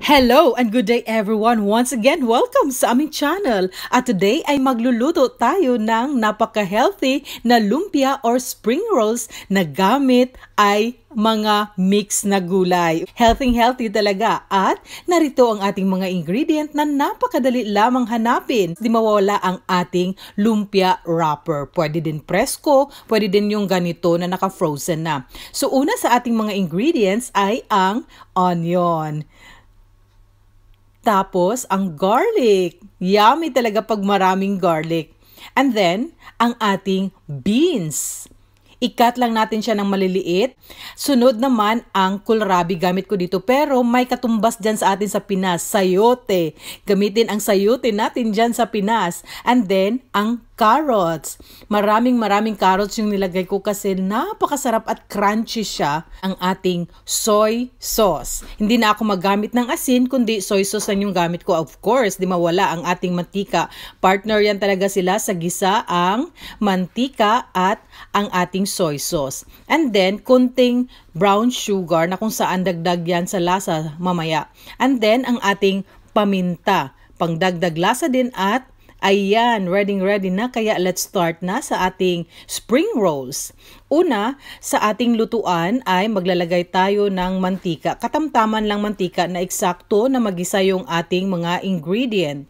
Hello and good day everyone! Once again, welcome sa aming channel. At today ay magluluto tayo ng napaka-healthy na lumpia or spring rolls na gamit ay mga mix na gulay. Healthy talaga at narito ang ating mga ingredient na napakadali lamang hanapin. Di mawawala ang ating lumpia wrapper. Pwede din presko, pwede din yung ganito na naka-frozen na. So una sa ating mga ingredients ay ang onion. Tapos, ang garlic. Yummy talaga pag maraming garlic. And then, ang ating beans. I-cut lang natin siya ng maliliit. Sunod naman ang kohlrabi gamit ko dito. Pero may katumbas dyan sa atin sa Pinas, sayote. Gamitin ang sayote natin dyan sa Pinas. And then, ang carrots. Maraming carrots yung nilagay ko kasi napakasarap at crunchy siya. Ang ating soy sauce. Hindi na ako magamit ng asin, kundi soy sauce lang yung gamit ko. Of course, di mawala ang ating mantika. Partner yan talaga sila sa gisa, ang mantika at ang ating soy sauce. And then, kunting brown sugar na kung saan dagdag yan sa lasa mamaya. And then, ang ating paminta. Pangdagdag lasa din at ayan, ready na. Kaya let's start na sa ating spring rolls. Una, sa ating lutuan ay maglalagay tayo ng mantika. Katamtaman lang mantika na eksakto na magisa yung ating mga ingredient.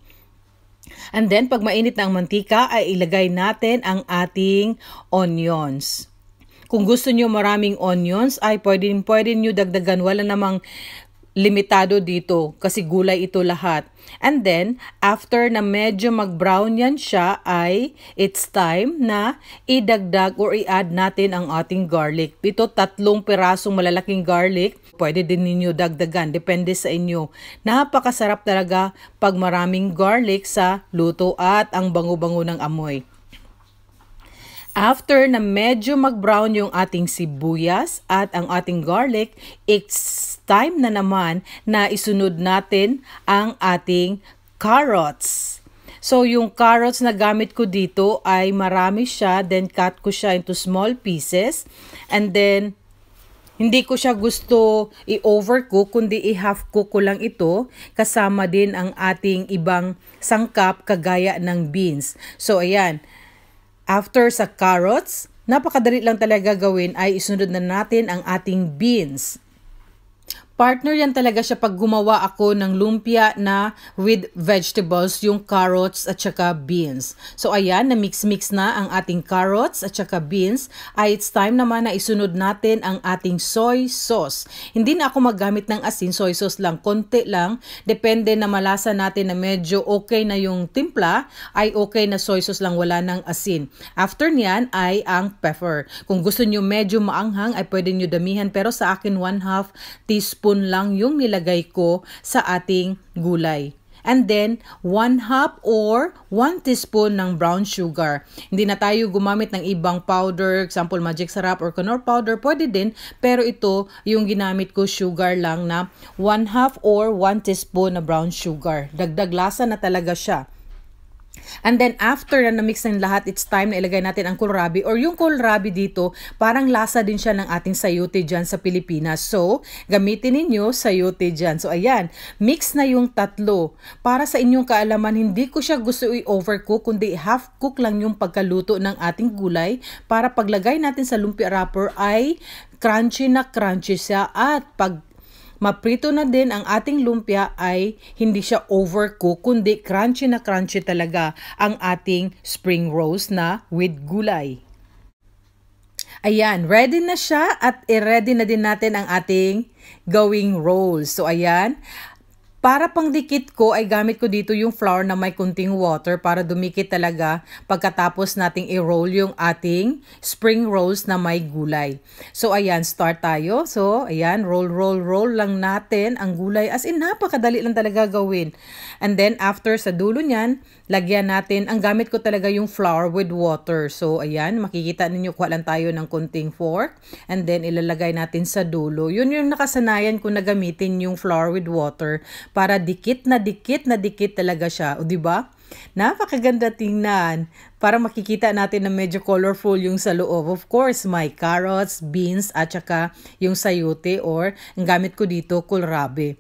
And then, pag mainit na ang mantika, ay ilagay natin ang ating onions. Kung gusto nyo maraming onions, ay pwede nyo dagdagan. Wala namang limitado dito kasi gulay ito lahat. And then, after na medyo mag-brown yan siya, ay it's time na idagdag or i-add natin ang ating garlic. Ito 3 pirasong malalaking garlic. Pwede din ninyo dagdagan. Depende sa inyo. Napakasarap talaga pag maraming garlic sa luto at ang bango-bango ng amoy. After na medyo mag-brown yung ating sibuyas at ang ating garlic, it's time na naman na isunod natin ang ating carrots. So yung carrots na gamit ko dito ay marami siya, then cut ko siya into small pieces. And then, hindi ko siya gusto i-overcook, kundi i-half cook ko lang ito. Kasama din ang ating ibang sangkap kagaya ng beans. So ayan. After sa carrots, napakadali lang talaga gawin ay isunod na natin ang ating beans. Partner yan talaga siya pag gumawa ako ng lumpia na with vegetables, yung carrots at saka beans. So ayan, na mix na ang ating carrots at saka beans. Ay it's time naman na isunod natin ang ating soy sauce. Hindi na ako maggamit ng asin, soy sauce lang, konti lang. Depende na malasa natin na medyo okay na yung timpla, ay okay na soy sauce lang, wala ng asin. After niyan ay ang pepper. Kung gusto nyo medyo maanghang ay pwede nyo damihan, pero sa akin 1/2 teaspoon lang yung nilagay ko sa ating gulay. And then, 1/2 or 1 teaspoon ng brown sugar. Hindi na tayo gumamit ng ibang powder, example magic sarap or Knorr powder, pwede din. Pero ito, yung ginamit ko sugar lang na 1/2 or 1 teaspoon na brown sugar. Dagdag lasa na talaga siya. And then after na na-mix ng lahat, it's time na ilagay natin ang kohlrabi, or yung kohlrabi dito, parang lasa din siya ng ating sayote dyan sa Pilipinas. So, gamitin ninyo sayote dyan. So, ayan, mix na yung 3. Para sa inyong kaalaman, hindi ko siya gusto i-overcook, kundi half cook lang yung pagkaluto ng ating gulay para paglagay natin sa lumpia wrapper ay crunchy na crunchy siya, at pag maprito na din ang ating lumpia ay hindi siya overcook, kundi crunchy na crunchy talaga ang ating spring rolls na with gulay. Ayan, ready na siya at i-ready na din natin ang ating gawing rolls. So ayan, para pang dikit ko ay gamit ko dito yung flour na may kunting water para dumikit talaga pagkatapos nating i-roll yung ating spring rolls na may gulay. So ayan, start tayo. So ayan, roll lang natin ang gulay, as in napakadali lang talaga gawin. And then after sa dulo niyan, lagyan natin, ang gamit ko talaga yung flour with water. So ayan, makikita ninyo, kuha lang tayo ng kunting fork and then ilalagay natin sa dulo. Yun yung nakasanayan ko na gamitin yung flour with water para dikit na dikit talaga siya. O diba? Napakaganda tingnan. Para makikita natin na medyo colorful yung sa loob. Of course, may carrots, beans, at saka yung sayote, or ang gamit ko dito, kohlrabi.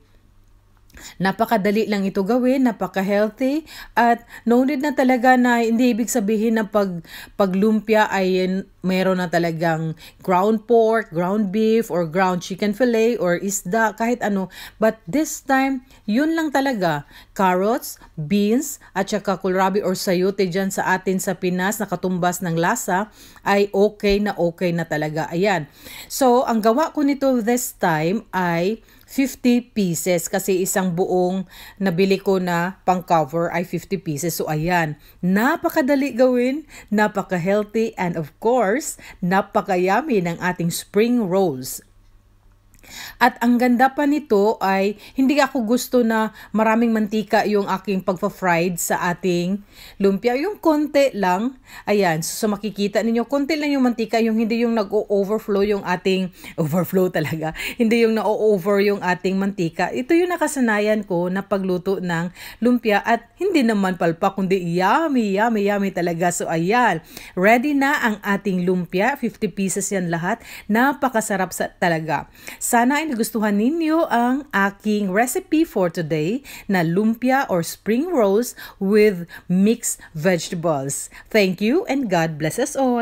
Napakadali lang ito gawin, napaka-healthy, at no need na talaga na hindi ibig sabihin na paglumpia ay meron na talagang ground pork, ground beef, or ground chicken fillet, or isda, kahit ano. But this time, yun lang talaga. Carrots, beans, at saka kohlrabi or sayote dyan sa atin sa Pinas na katumbas ng lasa ay okay na talaga. Ayan. So, ang gawa ko nito this time ay 50 pieces kasi isang buong nabili ko na pang cover ay 50 pieces. So ayan, napakadali gawin, napaka-healthy, and of course, napaka-yummy ng ating spring rolls. At ang ganda pa nito ay hindi ako gusto na maraming mantika yung aking pagpa-fried sa ating lumpia. Yung konti lang. Ayan, so makikita ninyo, konti lang yung mantika, yung hindi yung nag-overflow yung ating, overflow talaga, hindi yung na-over yung ating mantika. Ito yung nakasanayan ko na pagluto ng lumpia at hindi naman palpak, kundi yummy talaga. So ayan, ready na ang ating lumpia. 50 pieces yan lahat. Napakasarap talaga. Sana ay nagustuhan ninyo ang aking recipe for today na lumpia or spring rolls with mixed vegetables. Thank you and God bless us all.